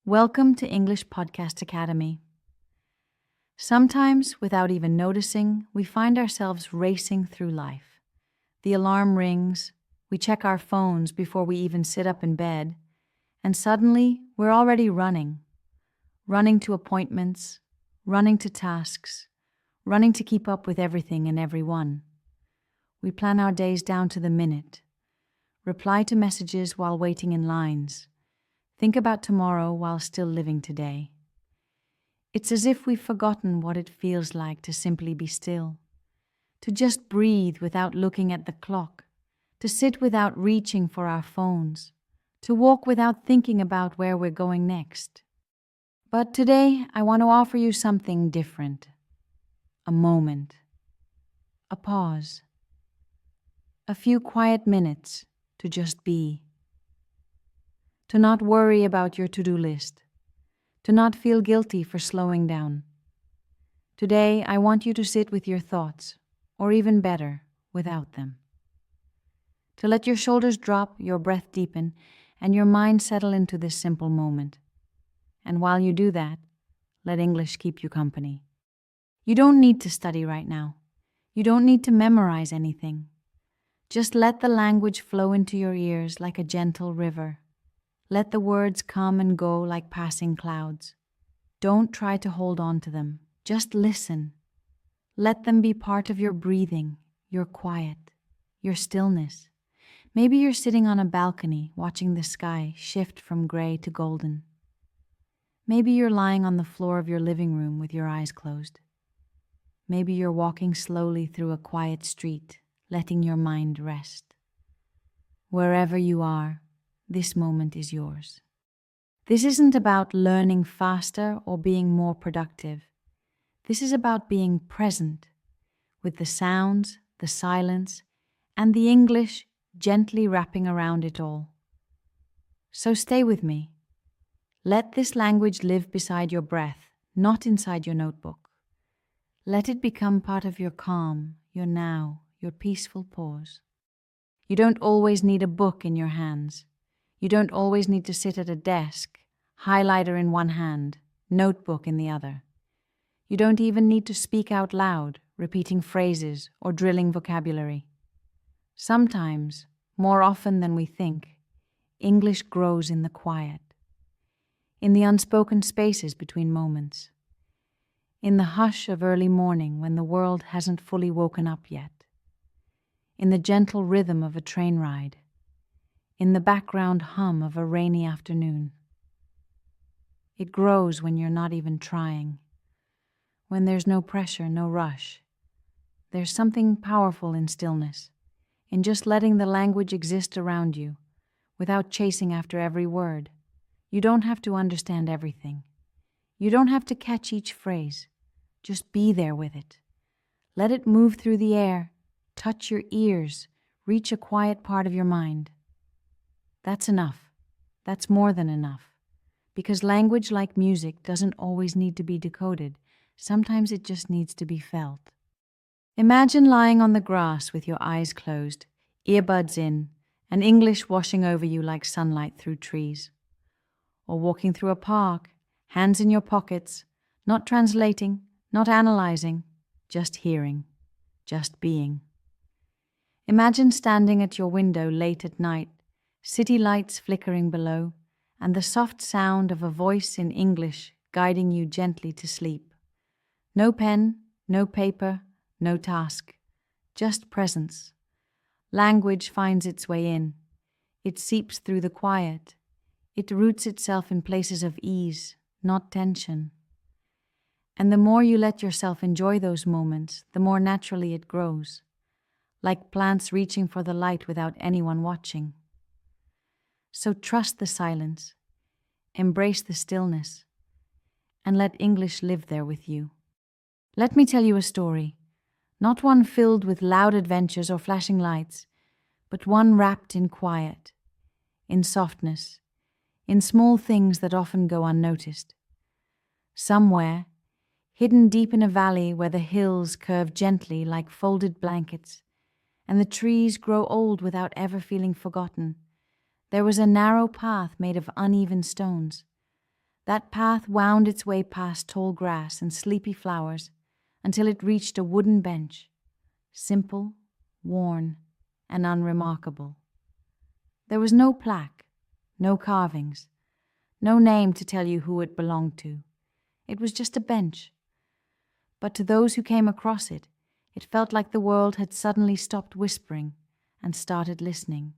Welcome to English Podcast Academy. Sometimes, without even noticing, we find ourselves racing through life. The alarm rings, we check our phones before we even sit up in bed, and suddenly we're already running. Running to appointments, running to tasks, running to keep up with everything and everyone. We plan our days down to the minute, reply to messages while waiting in lines, think about tomorrow while still living today. It's as if we've forgotten what it feels like to simply be still, to just breathe without looking at the clock, to sit without reaching for our phones, to walk without thinking about where we're going next. But today, I want to offer you something different. A moment. A pause. A few quiet minutes to just be. To not worry about your to-do list. To not feel guilty for slowing down. Today, I want you to sit with your thoughts, or even better, without them. To let your shoulders drop, your breath deepen, and your mind settle into this simple moment. And while you do that, let English keep you company. You don't need to study right now. You don't need to memorize anything. Just let the language flow into your ears like a gentle river. Let the words come and go like passing clouds. Don't try to hold on to them. Just listen. Let them be part of your breathing, your quiet, your stillness. Maybe you're sitting on a balcony watching the sky shift from gray to golden. Maybe you're lying on the floor of your living room with your eyes closed. Maybe you're walking slowly through a quiet street, letting your mind rest. Wherever you are, this moment is yours. This isn't about learning faster or being more productive. This is about being present with the sounds, the silence, and the English gently wrapping around it all. So stay with me. Let this language live beside your breath, not inside your notebook. Let it become part of your calm, your now, your peaceful pause. You don't always need a book in your hands. You don't always need to sit at a desk, highlighter in one hand, notebook in the other. You don't even need to speak out loud, repeating phrases or drilling vocabulary. Sometimes, more often than we think, English grows in the quiet, in the unspoken spaces between moments, in the hush of early morning when the world hasn't fully woken up yet, in the gentle rhythm of a train ride, in the background hum of a rainy afternoon. It grows when you're not even trying, when there's no pressure, no rush. There's something powerful in stillness, in just letting the language exist around you, without chasing after every word. You don't have to understand everything. You don't have to catch each phrase. Just be there with it. Let it move through the air, touch your ears, reach a quiet part of your mind. That's enough. That's more than enough. Because language, like music, doesn't always need to be decoded. Sometimes it just needs to be felt. Imagine lying on the grass with your eyes closed, earbuds in, and English washing over you like sunlight through trees. Or walking through a park, hands in your pockets, not translating, not analyzing, just hearing, just being. Imagine standing at your window late at night, city lights flickering below, and the soft sound of a voice in English guiding you gently to sleep. No pen, no paper, no task, just presence. Language finds its way in. It seeps through the quiet. It roots itself in places of ease, not tension. And the more you let yourself enjoy those moments, the more naturally it grows, like plants reaching for the light without anyone watching. So trust the silence, embrace the stillness, and let English live there with you. Let me tell you a story, not one filled with loud adventures or flashing lights, but one wrapped in quiet, in softness, in small things that often go unnoticed. Somewhere, hidden deep in a valley where the hills curve gently like folded blankets, and the trees grow old without ever feeling forgotten, there was a narrow path made of uneven stones. That path wound its way past tall grass and sleepy flowers until it reached a wooden bench, simple, worn, and unremarkable. There was no plaque, no carvings, no name to tell you who it belonged to. It was just a bench. But to those who came across it, it felt like the world had suddenly stopped whispering and started listening.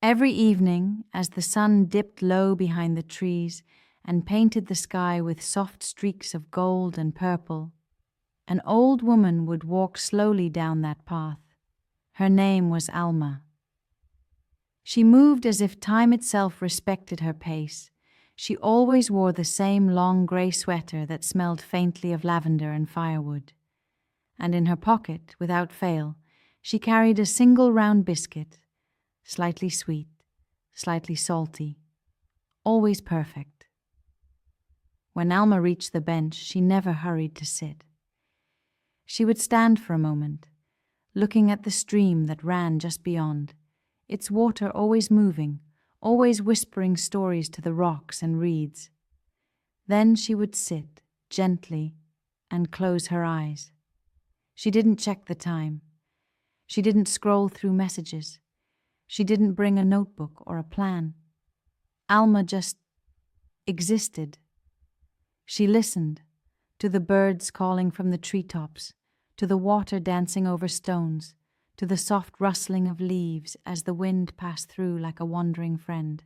Every evening, as the sun dipped low behind the trees and painted the sky with soft streaks of gold and purple, an old woman would walk slowly down that path. Her name was Alma. She moved as if time itself respected her pace. She always wore the same long grey sweater that smelled faintly of lavender and firewood. And in her pocket, without fail, she carried a single round biscuit, slightly sweet, slightly salty, always perfect. When Alma reached the bench, she never hurried to sit. She would stand for a moment, looking at the stream that ran just beyond, its water always moving, always whispering stories to the rocks and reeds. Then she would sit, gently, and close her eyes. She didn't check the time. She didn't scroll through messages. She didn't bring a notebook or a plan. Alma just existed. She listened to the birds calling from the treetops, to the water dancing over stones, to the soft rustling of leaves as the wind passed through like a wandering friend.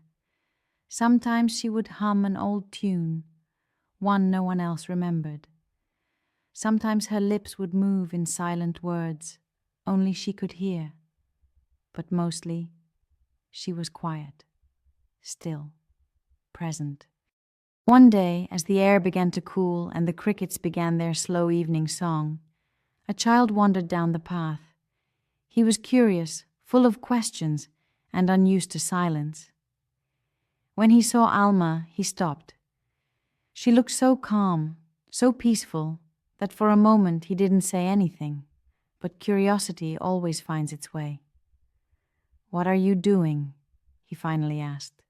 Sometimes she would hum an old tune, one no one else remembered. Sometimes her lips would move in silent words, only she could hear. But mostly, she was quiet, still, present. One day, as the air began to cool and the crickets began their slow evening song, a child wandered down the path. He was curious, full of questions, and unused to silence. When he saw Alma, he stopped. She looked so calm, so peaceful, that for a moment he didn't say anything, but curiosity always finds its way. "What are you doing?" he finally asked.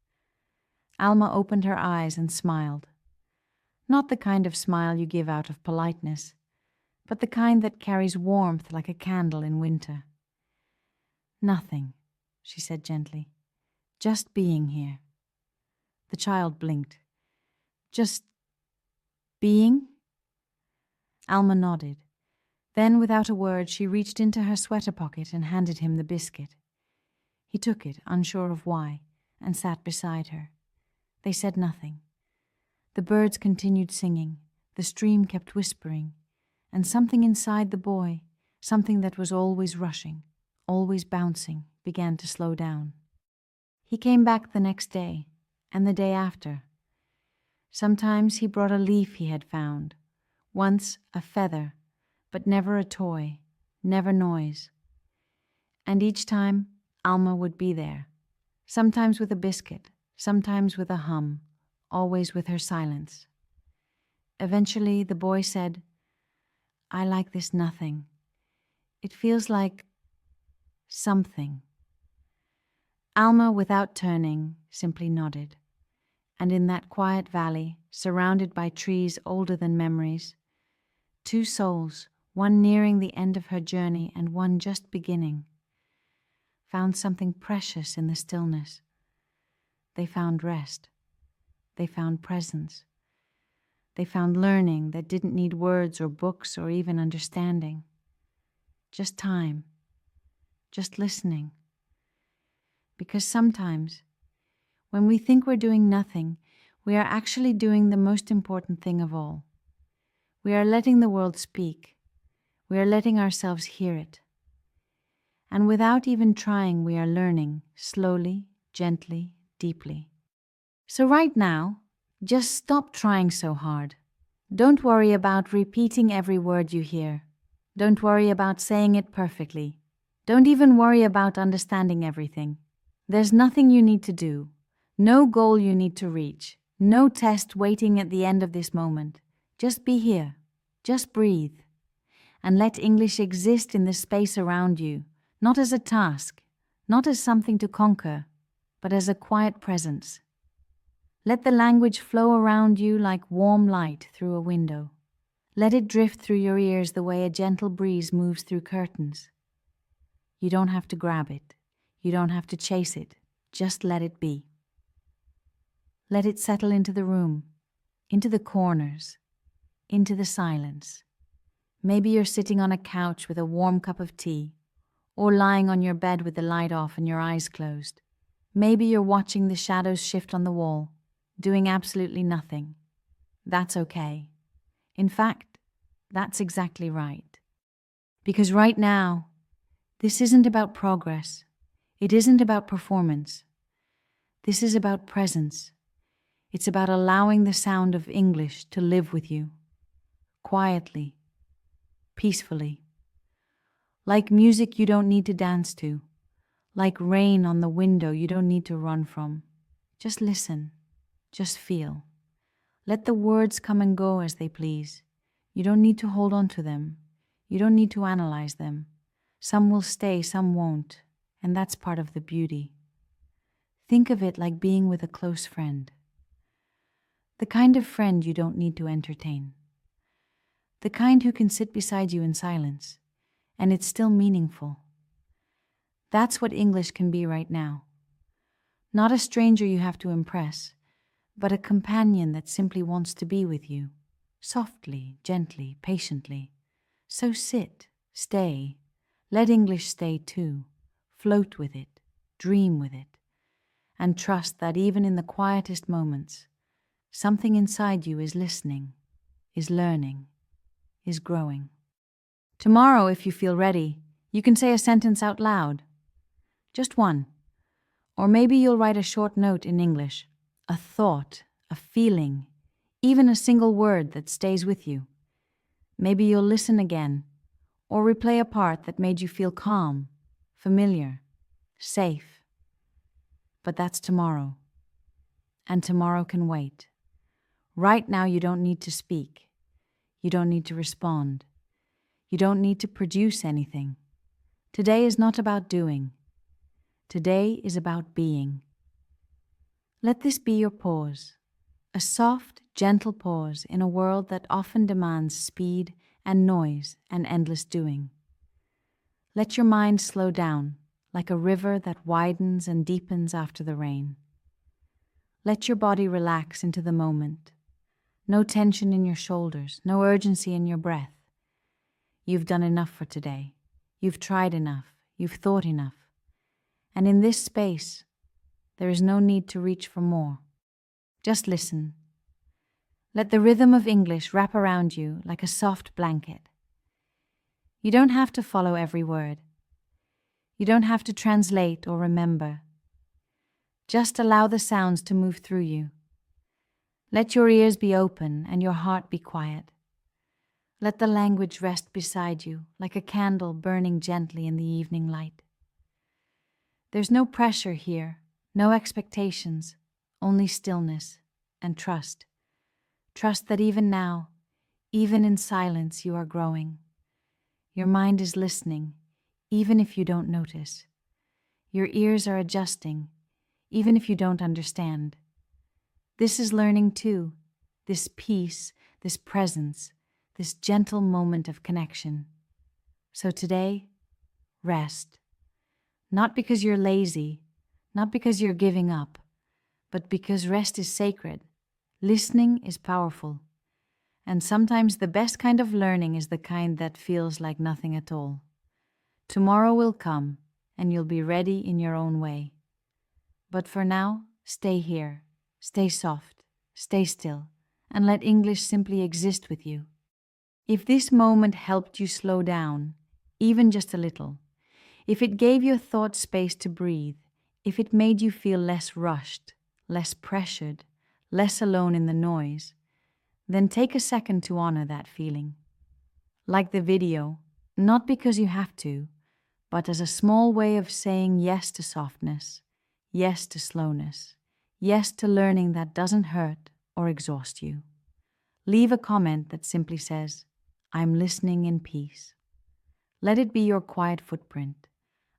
Alma opened her eyes and smiled. Not the kind of smile you give out of politeness, but the kind that carries warmth like a candle in winter. "Nothing," she said gently. "Just being here." The child blinked. "Just being?" Alma nodded. Then, without a word, she reached into her sweater pocket and handed him the biscuit. He took it, unsure of why, and sat beside her. They said nothing. The birds continued singing, the stream kept whispering, and something inside the boy, something that was always rushing, always bouncing, began to slow down. He came back the next day, and the day after. Sometimes he brought a leaf he had found, once a feather, but never a toy, never noise. And each time, Alma would be there, sometimes with a biscuit, sometimes with a hum, always with her silence. Eventually, the boy said, "I like this nothing. It feels like something." Alma, without turning, simply nodded. And in that quiet valley, surrounded by trees older than memories, two souls, one nearing the end of her journey and one just beginning, found something precious in the stillness. They found rest. They found presence. They found learning that didn't need words or books or even understanding. Just time. Just listening. Because sometimes, when we think we're doing nothing, we are actually doing the most important thing of all. We are letting the world speak. We are letting ourselves hear it. And without even trying, we are learning, slowly, gently, deeply. So right now, just stop trying so hard. Don't worry about repeating every word you hear. Don't worry about saying it perfectly. Don't even worry about understanding everything. There's nothing you need to do, no goal you need to reach, no test waiting at the end of this moment. Just be here. Just breathe. And let English exist in the space around you, not as a task, not as something to conquer, but as a quiet presence. Let the language flow around you like warm light through a window. Let it drift through your ears the way a gentle breeze moves through curtains. You don't have to grab it. You don't have to chase it. Just let it be. Let it settle into the room, into the corners, into the silence. Maybe you're sitting on a couch with a warm cup of tea, or lying on your bed with the light off and your eyes closed. Maybe you're watching the shadows shift on the wall, doing absolutely nothing. That's okay. In fact, that's exactly right. Because right now, this isn't about progress. It isn't about performance. This is about presence. It's about allowing the sound of English to live with you, quietly, peacefully. Like music you don't need to dance to, like rain on the window you don't need to run from. Just listen, just feel. Let the words come and go as they please. You don't need to hold on to them. You don't need to analyze them. Some will stay, some won't, and that's part of the beauty. Think of it like being with a close friend. The kind of friend you don't need to entertain. The kind who can sit beside you in silence, and it's still meaningful. That's what English can be right now. Not a stranger you have to impress, but a companion that simply wants to be with you, softly, gently, patiently. So sit, stay, let English stay too, float with it, dream with it, and trust that even in the quietest moments, something inside you is listening, is learning, is growing. Tomorrow, if you feel ready, you can say a sentence out loud. Just one. Or maybe you'll write a short note in English, a thought, a feeling, even a single word that stays with you. Maybe you'll listen again, or replay a part that made you feel calm, familiar, safe. But that's tomorrow. And tomorrow can wait. Right now you don't need to speak. You don't need to respond. You don't need to produce anything. Today is not about doing. Today is about being. Let this be your pause, a soft, gentle pause in a world that often demands speed and noise and endless doing. Let your mind slow down, like a river that widens and deepens after the rain. Let your body relax into the moment. No tension in your shoulders, no urgency in your breath. You've done enough for today. You've tried enough. You've thought enough. And in this space, there is no need to reach for more. Just listen. Let the rhythm of English wrap around you like a soft blanket. You don't have to follow every word. You don't have to translate or remember. Just allow the sounds to move through you. Let your ears be open and your heart be quiet. Let the language rest beside you like a candle burning gently in the evening light. There's no pressure here, no expectations, only stillness and trust. Trust that even now, even in silence, you are growing. Your mind is listening, even if you don't notice. Your ears are adjusting, even if you don't understand. This is learning too, this peace, this presence, this gentle moment of connection. So today, rest. Not because you're lazy, not because you're giving up, but because rest is sacred. Listening is powerful. And sometimes the best kind of learning is the kind that feels like nothing at all. Tomorrow will come, and you'll be ready in your own way. But for now, stay here, stay soft, stay still, and let English simply exist with you. If this moment helped you slow down, even just a little, if it gave your thoughts space to breathe, if it made you feel less rushed, less pressured, less alone in the noise, then take a second to honor that feeling. Like the video, not because you have to, but as a small way of saying yes to softness, yes to slowness, yes to learning that doesn't hurt or exhaust you. Leave a comment that simply says, "I'm listening in peace." Let it be your quiet footprint,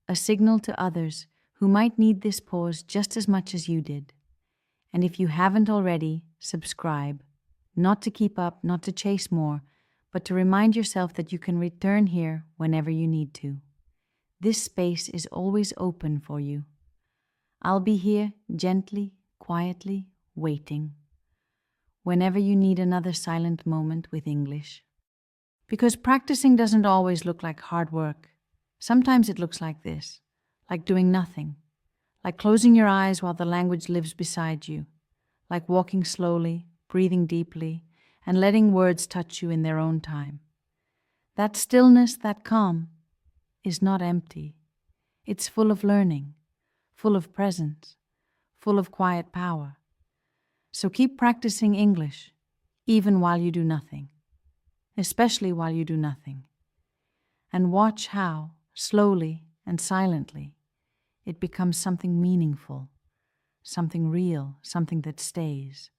a signal to others who might need this pause just as much as you did. And if you haven't already, subscribe. Not to keep up, not to chase more, but to remind yourself that you can return here whenever you need to. This space is always open for you. I'll be here gently, quietly, waiting, whenever you need another silent moment with English. Because practicing doesn't always look like hard work. Sometimes it looks like this, like doing nothing, like closing your eyes while the language lives beside you, like walking slowly, breathing deeply, and letting words touch you in their own time. That stillness, that calm, is not empty. It's full of learning, full of presence, full of quiet power. So keep practicing English, even while you do nothing, especially while you do nothing. And watch how, slowly and silently, it becomes something meaningful, something real, something that stays.